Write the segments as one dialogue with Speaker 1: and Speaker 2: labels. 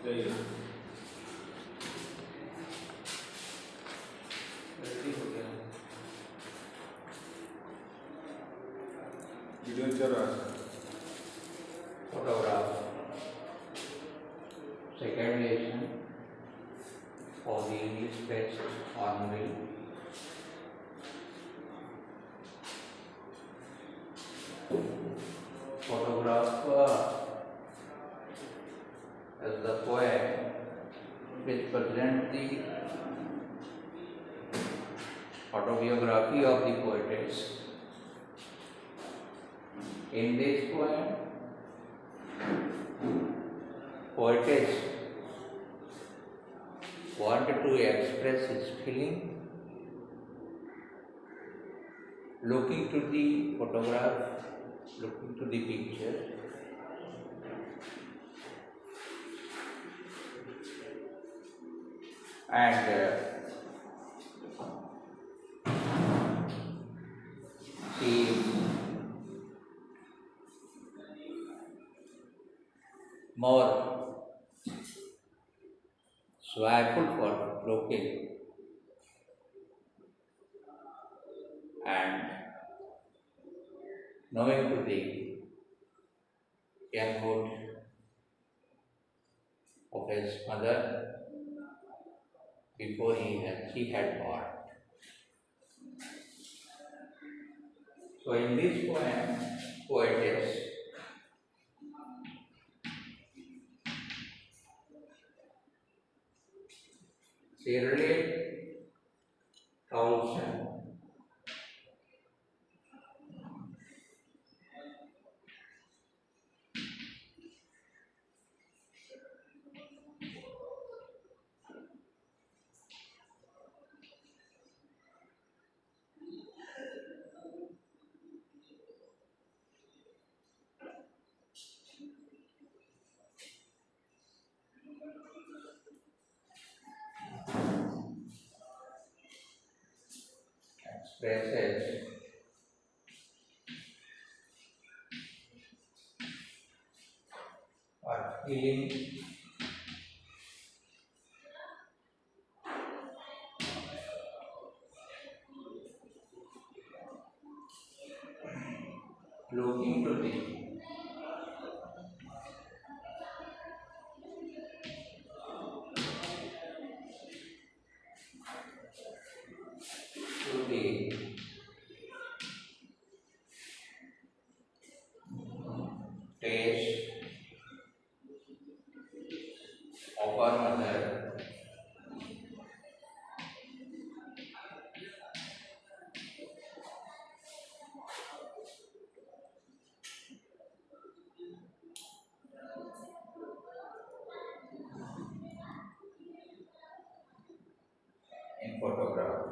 Speaker 1: सही है। वीडियो चल रहा है।
Speaker 2: Photograph. Second lesson for the English test only. Photograph is the poem which presents the autobiography of the poetess. In this poem, poetess wanted to express his feeling, looking to the photograph, looking to the picture, and she is more joyful for looking and knowing to the younghood of his mother before she had born. So in this poem, poetess Shirley Townsend expresses her feeling looking to the taste of her mother in photograph.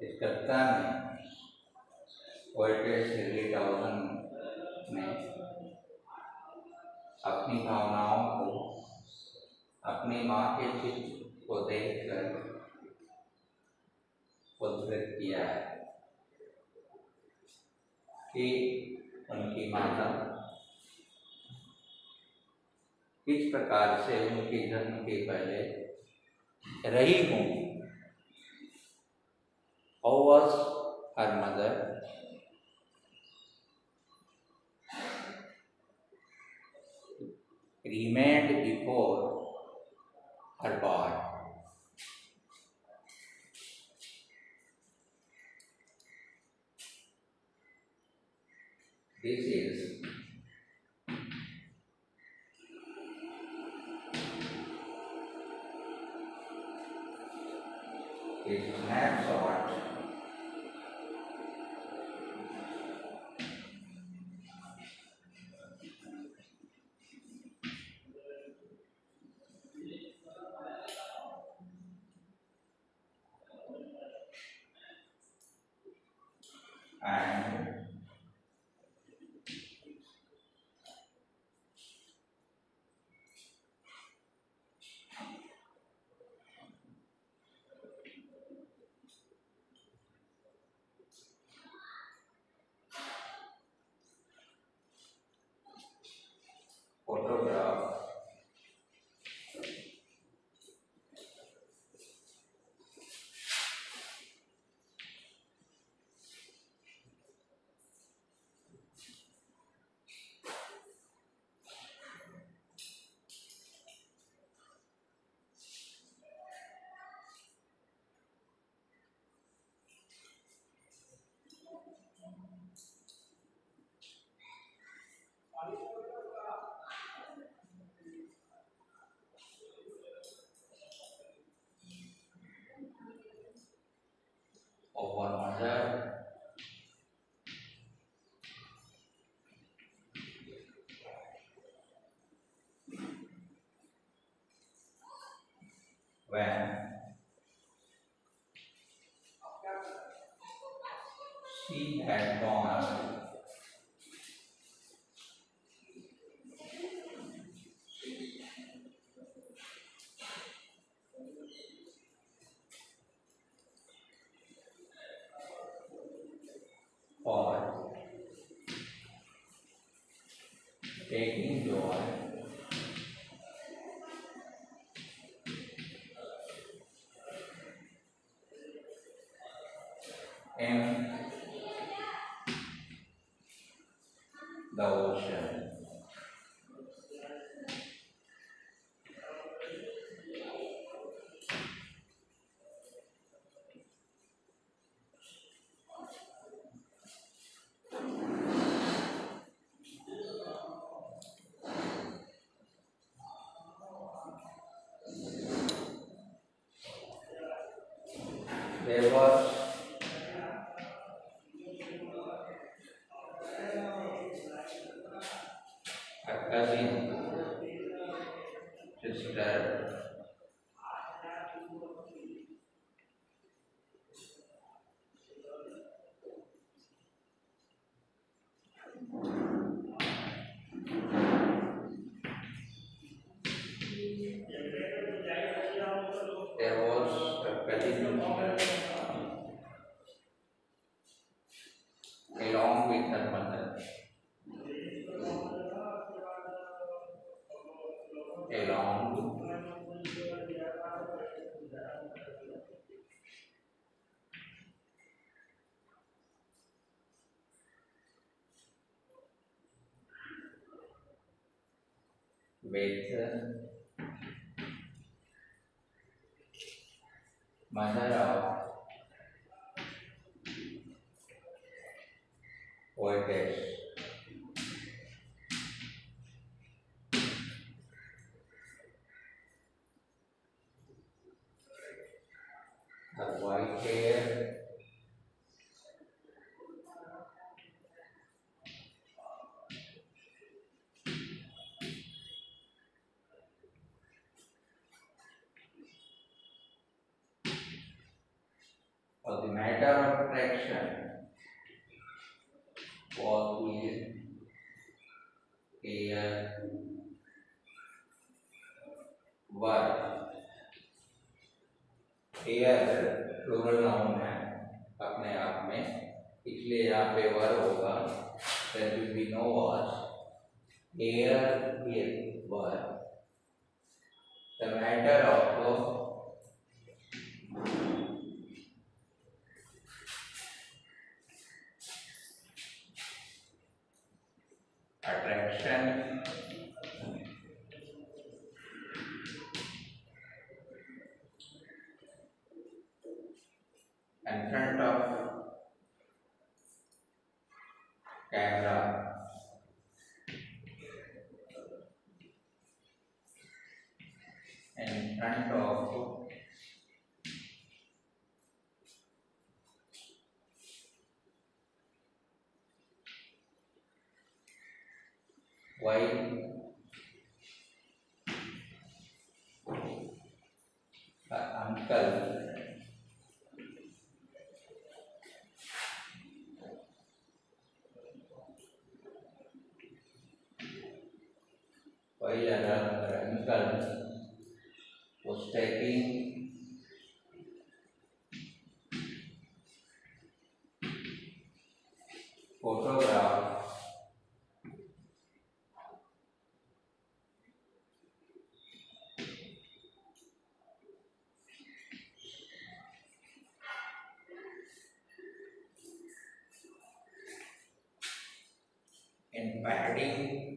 Speaker 2: इस कविता में पोएट्रेस शिरली टाउसन ने अपनी भावनाओं को अपनी माँ के चित्र को देखकर उद्धृत किया है कि उनकी माता किस प्रकार से उनके जन्म के पहले रही हूँ। How was her mother? Remained before her birth. This is a snapshot and when she had gone for taking joy in the ocean. There was a cousin sister there was a cousin sister along with her mother, along with mother of poetess. The white hair, or the matter of attraction was his hair were hair plural noun है अपने आप में, इसलिए यहाँ पे वर होगा. There will be no was. Hair here were. The matter of attraction in front of camera in front of while uncle was taking photograph in padding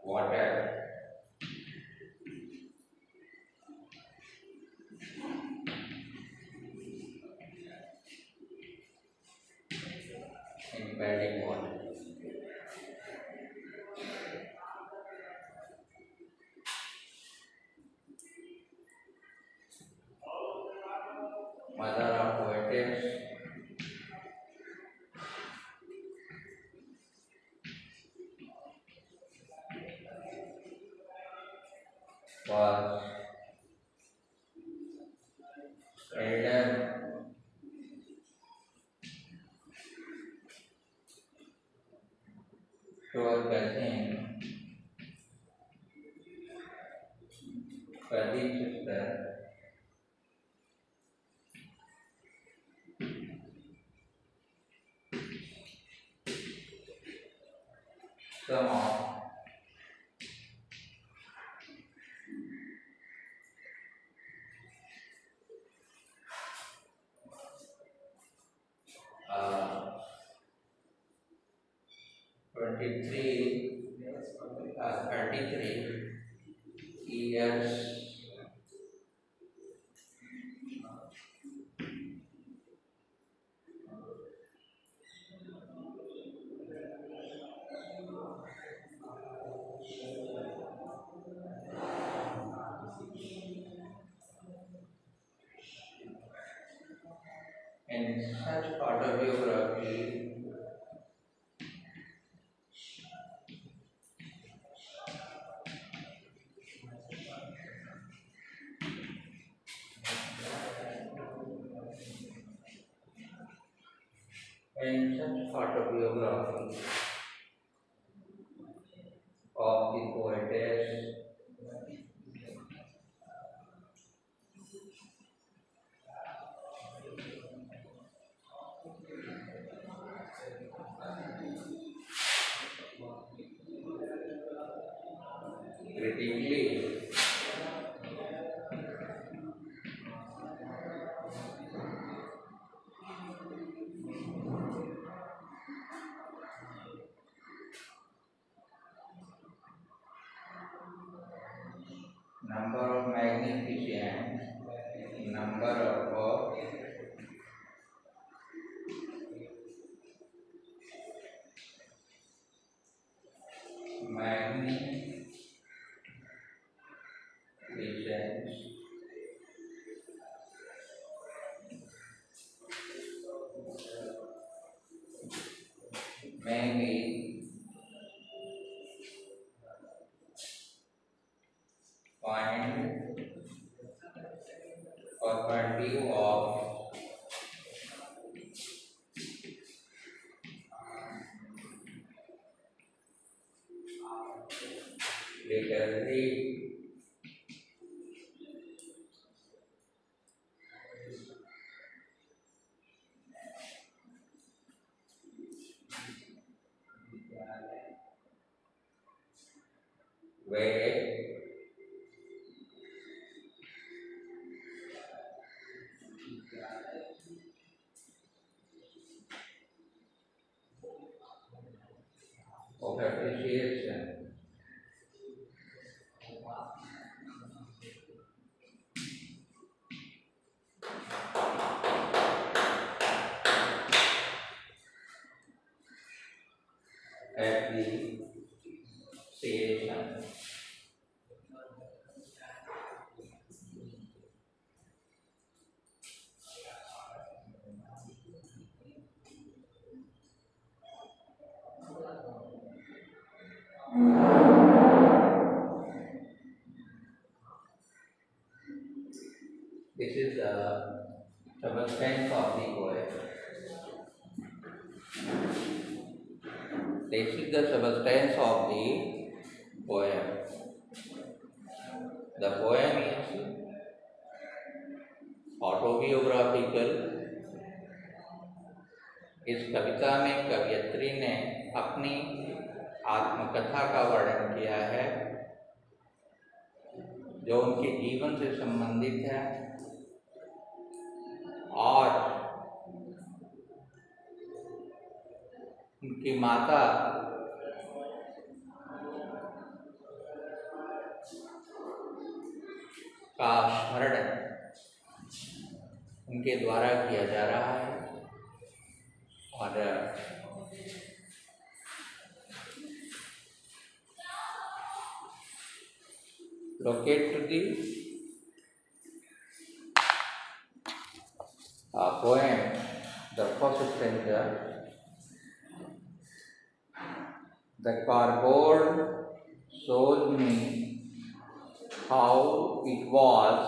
Speaker 2: water in padding water. Mother of poetess was elder to a cousin, sister, some of uh, 33 years in such autobiography. In such autobiography of the poetess critically number of magnificent, number of magnificent, maybe point or point view of literary way of appreciation. Appreciation. This is the substance of the poem. This is the substance of the poem. The poem is ऑटोबियोग्राफिकल। इस कविता में कवयित्री ने अपनी आत्मकथा का वर्णन किया है जो उनके जीवन से संबंधित है और उनकी माता का स्मरण उनके द्वारा किया जा रहा है और locate to the poem, the first stanza. The cardboard shows me how it was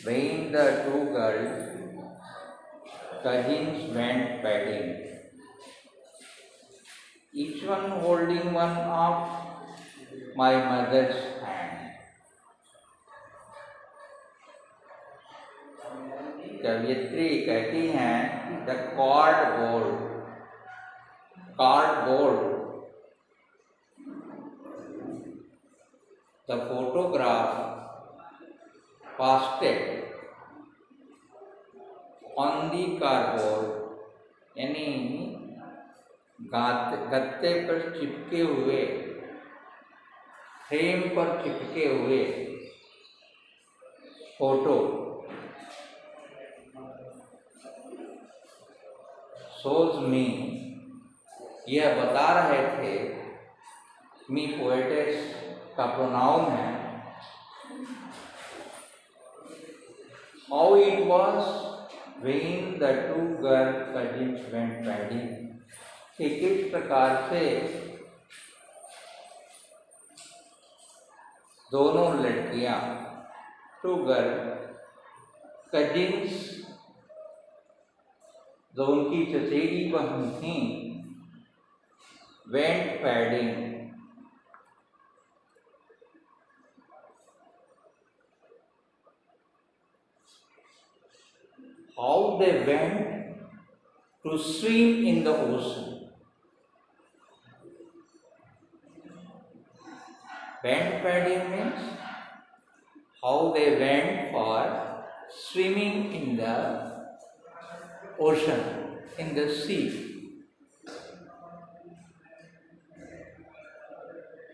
Speaker 2: when the two cousins went wedding, each one holding one of my mother's hand. कवियत्री कहती हैं the cardboard, the photograph pasted on the cardboard, यानी गत्ते पर चिपके हुए, frame पर चिपके हुए फोटो shows me, यह बता रहे थे, मी पोएटेस का प्रोनाउन है, how it was when the two cousins went wedding, कि किस प्रकार से दोनों लड़कियां two cousins, जो उनकी चचेरी बहन थी, went wedding, how they went to swim in the ocean. Went wedding means how they went for swimming in the ocean, in the sea.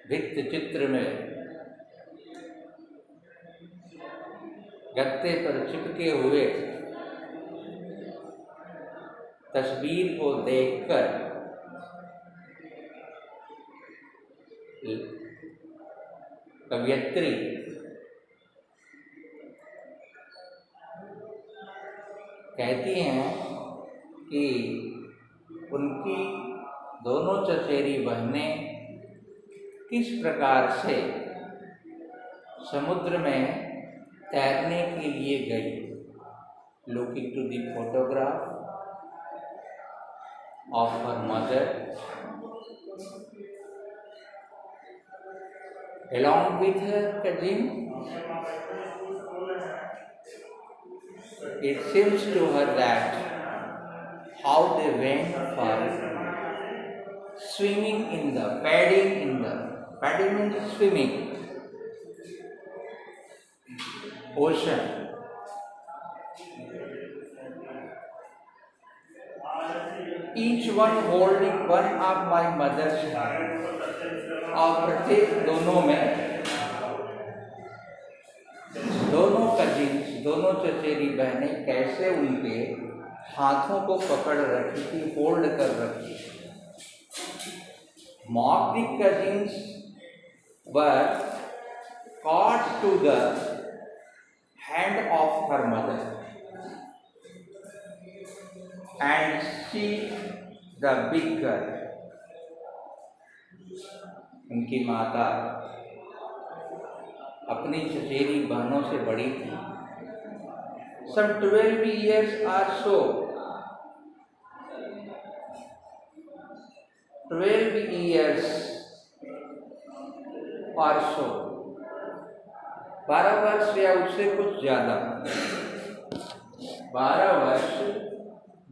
Speaker 2: भित्ति चित्र में गत्ते पर चिपके हुए तस्वीर को देखकर कवियत्री कहती हैं कि उनकी दोनों चचेरी बहनें किस प्रकार से समुद्र में तैरने के लिए गई. Looking to the photograph of her mother, along with her cousin. It seems to her that how they went for swimming in the padding means swimming, ocean. Each one holding one of my mother's hand. और प्रत्येक दोनों में दोनों cousins, दोनों चचेरी बहनें कैसे उनके हाथों को पकड़ रखी थी, होल्ड कर रखी. Mock the cousins were caught to the hand of her mother, and she the big girl. उनकी माता अपनी चचेरी बहनों से बड़ी थी. Some 12 years or so. 12 years or so. 12 वर्ष या उससे कुछ ज्यादा. 12 वर्ष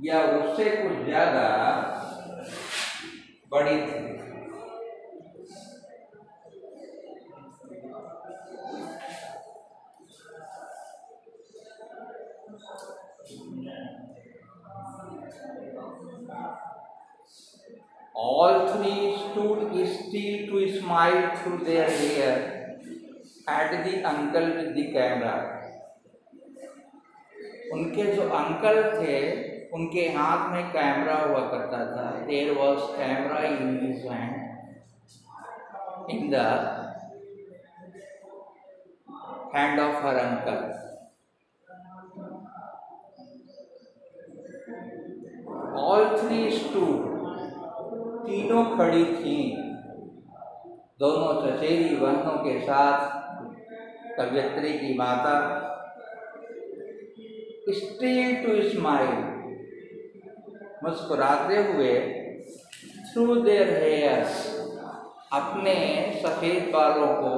Speaker 2: या उससे कुछ ज्यादा बड़ी थी. All three stood still to smile through their hair at the uncle with the camera. उनके जो अंकल थे उनके हाथ में कैमरा हुआ करता था. There was camera in his hand, in the hand of her uncle. All three stood, तीनों खड़ी थीं. दोनों चचेरी बहनों के साथ कवयत्री की माता स्टिल टू स्माइल, मुस्कुराते हुए, थ्रू देयर हेयर्स, अपने सफेद बालों को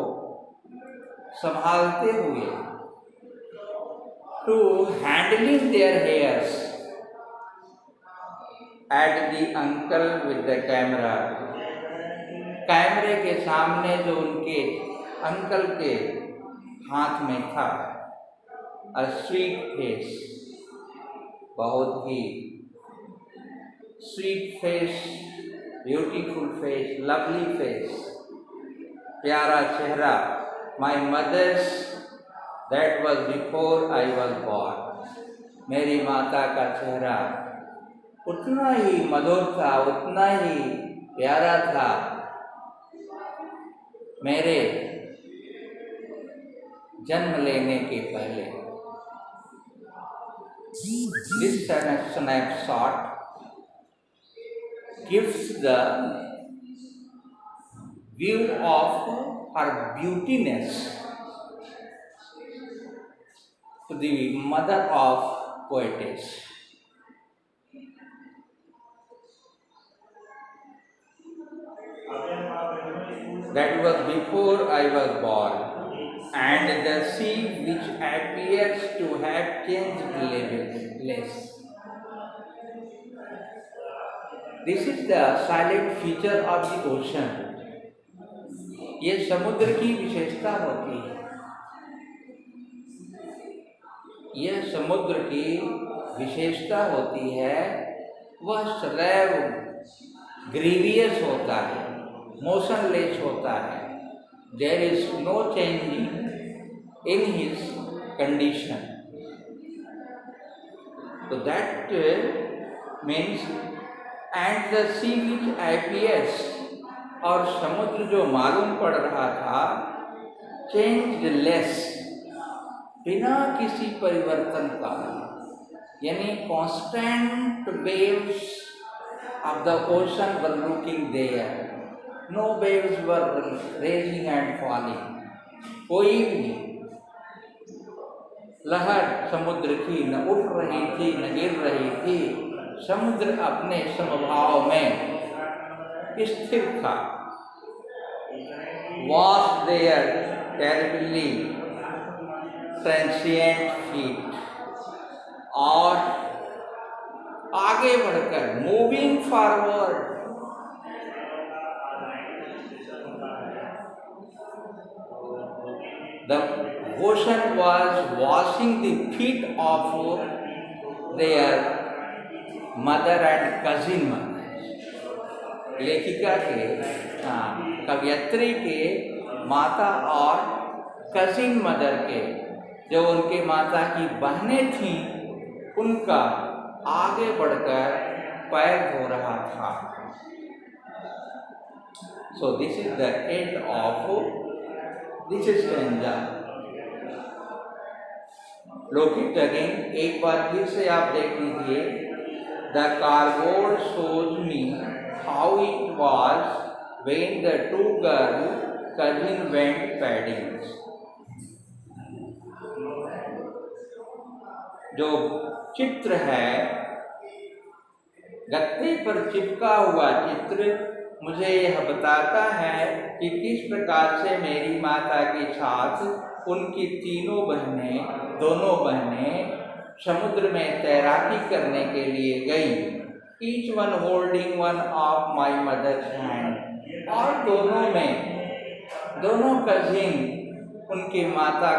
Speaker 2: संभालते हुए, to handling their hairs at the uncle with the camera, कैमरे के सामने जो उनके अंकल के हाथ में था, अ स्वीट फेस, बहुत ही sweet face, beautiful face, lovely face, प्यारा चेहरा, my mother's that was before I was born, मेरी माता का चेहरा उतना ही मधुर था, उतना ही प्यारा था मेरे जन्म लेने के पहले। This snapshot gives the view of her beautiness to the mother of poetess. That was before I was born, and the sea which appears to have changed less. This is the silent feature of the ocean. ये समुद्र की विशेषता होती है। यह समुद्र की विशेषता होती है, वह सदैव ग्रीवियस होता है, मोशनलेस होता है। There is no change in his condition. So that means, and the sea which appears, और समुद्र जो मालूम पड़ रहा था, changed less, बिना किसी परिवर्तन का, यानी constant waves of the ocean were looking there. No waves were rising and falling. कोई भी लहर समुद्र की न उठ रही थी न गिर रही थी, समुद्र अपने समभाव में स्थिर था। Was there terribly transient feet, और आगे बढ़कर moving forward, the ocean was washing the feet of their mother and cousin mother. लेखिका के कवयत्री के माता और कजिन मदर के, जो उनके माता की बहनें थीं, उनका आगे बढ़कर पैर धो रहा था। So this is the end of this stanza. Look it again, एक बार फिर से आप देख लीजिए। The cardboard shows me how it was when the two girl cousin went padding. जो चित्र है, गत्ते पर चिपका हुआ चित्र मुझे यह बताता है कि किस प्रकार से मेरी माता के साथ उनकी दोनों बहनें समुद्र में तैराकी करने के लिए गई। Each one holding one of my mother's hand, और दोनों कजिन उनकी माता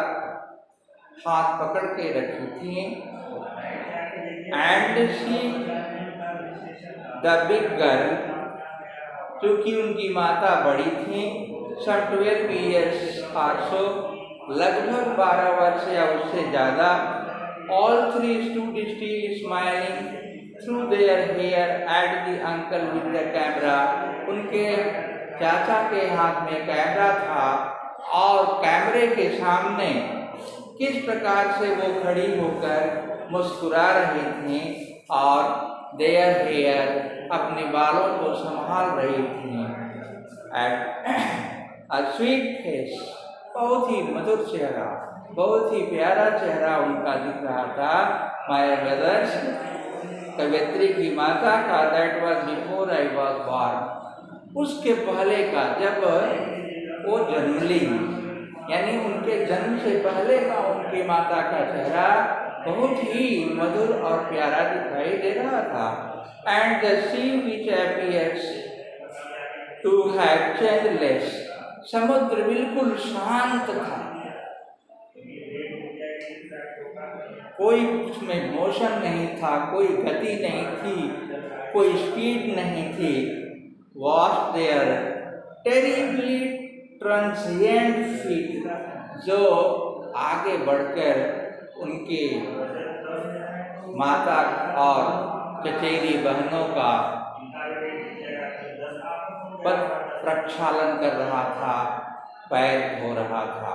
Speaker 2: हाथ पकड़ के रखी थी। And she, the big girl, क्योंकि उनकी माता बड़ी थी, some 12 years or so, लगभग 12 वर्ष या उससे ज़्यादा, all three stood still smiling through their hair at the uncle with the camera. उनके चाचा के हाथ में कैमरा था और कैमरे के सामने किस प्रकार से वो खड़ी होकर मुस्कुरा रही थी और their hair, अपने बालों को संभाल रही थी। स्वीट फेस, बहुत ही मधुर चेहरा, बहुत ही प्यारा चेहरा उनका दिख रहा था। माय ब्रदर्स, कवयित्री की माता का, that was before I was born, उसके पहले का, जब वो जन्म ली, यानी उनके जन्म से पहले का उनकी माता का चेहरा बहुत ही मधुर और प्यारा दिखाई दे रहा था। And the sea which appears to have changeless, समुद्र बिल्कुल शांत था, कोई उसमें मोशन नहीं था, कोई गति नहीं थी, कोई स्पीड नहीं थी। Was there terribly transient feet, जो आगे बढ़कर उनकी माता और चचेरी बहनों का पद प्रक्षालन कर रहा था, पैर धो रहा था।